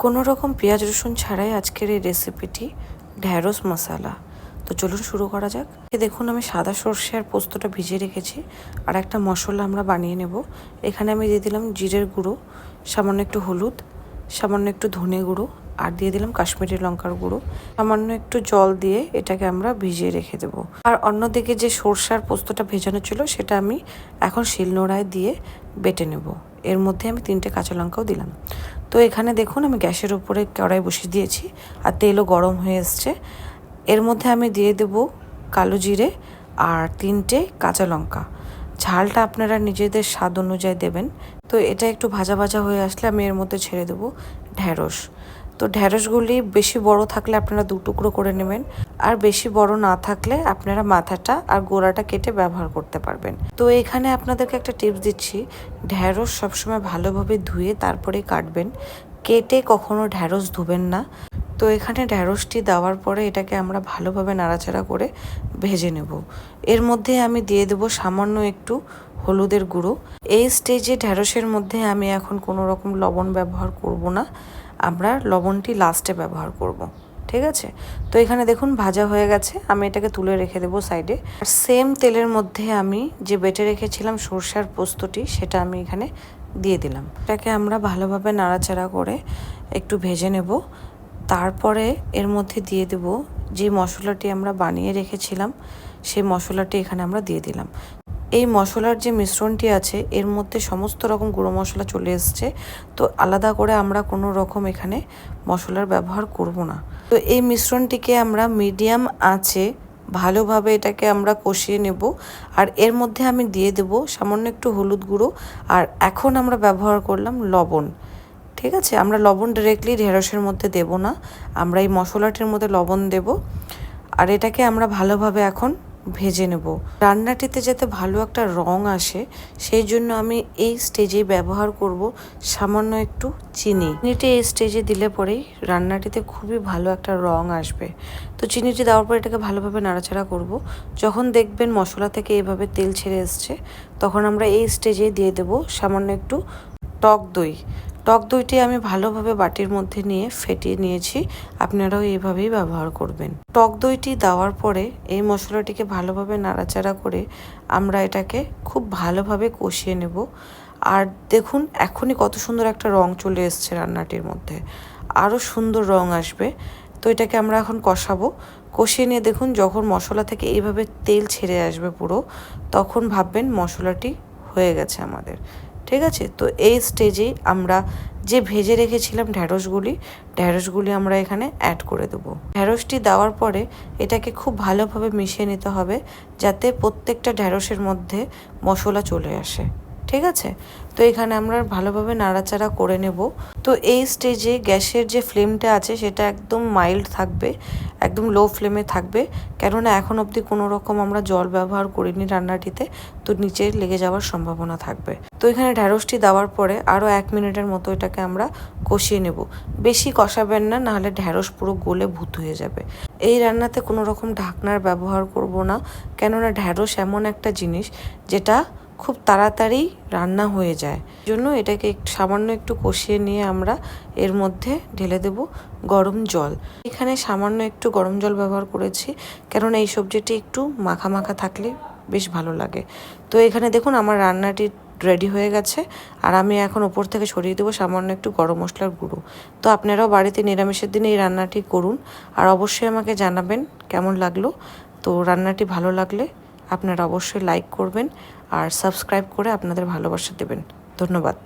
কোনো রকম পেঁয়াজ রসুন ছাড়াই আজকের এই রেসিপিটি ঢ্যাঁড়স মশলা। তো চলুন শুরু করা যাক। দেখুন আমি সাদা সর্ষে আর পোস্তটা ভিজিয়ে রেখেছি, আর একটা মশলা আমরা বানিয়ে নেব। এখানে আমি দিয়ে দিলাম জিরের গুঁড়ো, সামান্য একটু হলুদ, সামান্য একটু ধনে গুঁড়ো, আর দিয়ে দিলাম কাশ্মীরি লঙ্কার গুঁড়ো। সামান্য একটু জল দিয়ে এটাকে আমরা ভিজিয়ে রেখে দেবো। আর অন্যদিকে যে সর্ষে আর পোস্তটা ভেজানো ছিল সেটা আমি এখন শিলনোড়ায় দিয়ে বেটে নেব। এর মধ্যে আমি 3টে কাঁচা লঙ্কাও দিলাম। তো এখানে দেখুন আমি গ্যাসের উপরে কড়াই বসিয়ে দিয়েছি আর তেলও গরম হয়ে এসছে। এর মধ্যে আমি দিয়ে দেব কালো জিরে আর 3টে কাঁচা লঙ্কা। ঝালটা আপনারা নিজেদের স্বাদ অনুযায়ী দেবেন। তো এটা একটু ভাজা ভাজা হয়ে আসলে আমি এর মধ্যে ছেড়ে দেবো ঢ্যাঁড়স। তো ঢ্যাঁড়সগুলি বেশি বড় থাকলে আপনারা 2 টুকরো করে নেবেন, আর বেশি বড় না থাকলে আপনারা মাথাটা আর গোড়াটা কেটে ব্যবহার করতে পারবেন। তো এখানে আপনাদেরকে একটা টিপস দিচ্ছি, ঢ্যাঁড়স সবসময় ভালোভাবে ধুয়ে তারপরে কাটবেন, কেটে কখনো ঢ্যাঁড়স ধুবেন না। তো এখানে ঢ্যাঁড়সটি দেওয়ার পরে এটাকে আমরা ভালোভাবে নাড়াচাড়া করে ভেজে নেব। এর মধ্যে আমি দিয়ে দেব সামান্য একটু হলুদের গুঁড়ো। এই স্টেজে ঢ্যাঁড়সের মধ্যে আমি এখন কোনো রকম লবণ ব্যবহার করব না, আমরা লবণটি লাস্টে ব্যবহার করব। ঠিক আছে? তো এখানে দেখুন ভাজা হয়ে গেছে, আমি এটাকে তুলে রেখে দেবো সাইডে। আর সেম তেলের মধ্যে আমি যে বেটে রেখেছিলাম সরষের পোস্তটি সেটা আমি এখানে দিয়ে দিলাম। এটাকে আমরা ভালোভাবে নাড়াচাড়া করে একটু ভেজে নেব। তারপরে এর মধ্যে দিয়ে দেব যে মশলাটি আমরা বানিয়ে রেখেছিলাম, সেই মশলাটি এখানে আমরা দিয়ে দিলাম। এই মশলার যে মিশ্রণটি আছে এর মধ্যে সমস্ত রকম গুঁড়ো মশলা চলে এসছে, তো আলাদা করে আমরা কোনো রকম এখানে মশলার ব্যবহার করব না। তো এই মিশ্রণটিকে আমরা মিডিয়াম আঁচে ভালোভাবে এটাকে আমরা কষিয়ে নেব। আর এর মধ্যে আমি দিয়ে দেব সামান্য একটু হলুদ গুঁড়ো, আর এখন আমরা ব্যবহার করলাম লবণ। ঠিক আছে? আমরা লবণ ডিরেক্টলি ঢেঁড়সের মধ্যে দেব না, আমরা এই মশলাটির মধ্যে লবণ দেব। আর এটাকে আমরা ভালোভাবে এখন ভেজে নেব। রান্নাটিতে যাতে ভালো একটা রং আসে সেই জন্য আমি এই স্টেজে ব্যবহার করব সামান্য একটু চিনি। চিনিটি এই স্টেজে দিলে পরেই রান্নাটিতে খুবই ভালো একটা রং আসবে। তো চিনিটি দেওয়ার পর এটাকে ভালোভাবে নাড়াচাড়া করব। যখন দেখবেন মশলা থেকে এভাবে তেল ছেড়ে এসছে, তখন আমরা এই স্টেজে দিয়ে দেব সামান্য একটু টক দই। টক দইটি আমি ভালোভাবে বাটির মধ্যে নিয়ে ফেটিয়ে নিয়েছি, আপনারাও এইভাবেই ব্যবহার করবেন। টক দইটি দেওয়ার পরে এই মশলাটিকে ভালোভাবে নাড়াচাড়া করে আমরা এটাকে খুব ভালোভাবে কষিয়ে নেব। আর দেখুন এখনই কত সুন্দর একটা রং চলে এসছে রান্নাটির মধ্যে, আরও সুন্দর রং আসবে। তো এটাকে আমরা এখন কষাবো। কষিয়ে নিয়ে দেখুন যখন মশলা থেকে এইভাবে তেল ছেড়ে আসবে পুরো, তখন ভাববেন মশলাটি হয়ে গেছে আমাদের। ঠিক আছে? তো এই স্টেজেই আমরা যে ভেজে রেখেছিলাম ঢ্যাঁড়সগুলি আমরা এখানে অ্যাড করে দেবো। ঢ্যাঁড়সটি দেওয়ার পরে এটাকে খুব ভালোভাবে মিশিয়ে নিতে হবে, যাতে প্রত্যেকটা ঢ্যাঁড়সের মধ্যে মশলা চলে আসে। ঠিক আছে? তো এখানে আমরা ভালোভাবে নাড়াচাড়া করে নেব। তো এই স্টেজে গ্যাসের যে ফ্লেমটা আছে সেটা একদম মাইল্ড থাকবে, একদম লো ফ্লেমে থাকবে, কেননা এখন অবধি কোনো রকম আমরা জল ব্যবহার করিনি রান্নাটিতে, তো নিচে লেগে যাওয়ার সম্ভাবনা থাকবে। তো এখানে ঢ্যাঁড়সটি দেওয়ার পরে আরও 1 মিনিটের মতো এটাকে আমরা কষিয়ে নেব। বেশি কষাবেন না, নাহলে ঢ্যাঁড়স পুরো গলে ভূত হয়ে যাবে। এই রান্নাতে কোনো রকম ঢাকনার ব্যবহার করব না, কেননা ঢ্যাঁড়স এমন একটা জিনিস যেটা খুব তাড়াতাড়ি রান্না হয়ে যায়। জন্য এটাকে সামান্য একটু কষিয়ে নিয়ে আমরা এর মধ্যে ঢেলে দেব গরম জল। এখানে সামান্য একটু গরম জল ব্যবহার করেছি, কেননা এই সবজিটি একটু মাখা মাখা থাকলে বেশ ভালো লাগে। তো এখানে দেখুন আমার রান্নাটি রেডি হয়ে গেছে, আর আমি এখন ওপর থেকে ছড়িয়ে দেবো সামান্য একটু গরম মশলার গুঁড়ো। তো আপনারাও বাড়িতে নিরামিষের দিনে এই রান্নাটি করুন, আর অবশ্যই আমাকে জানাবেন কেমন লাগলো। তো রান্নাটি ভালো লাগলে আপনারা অবশ্যই লাইক করবেন আর সাবস্ক্রাইব করে আপনাদের ভালোবাসা দেবেন। ধন্যবাদ।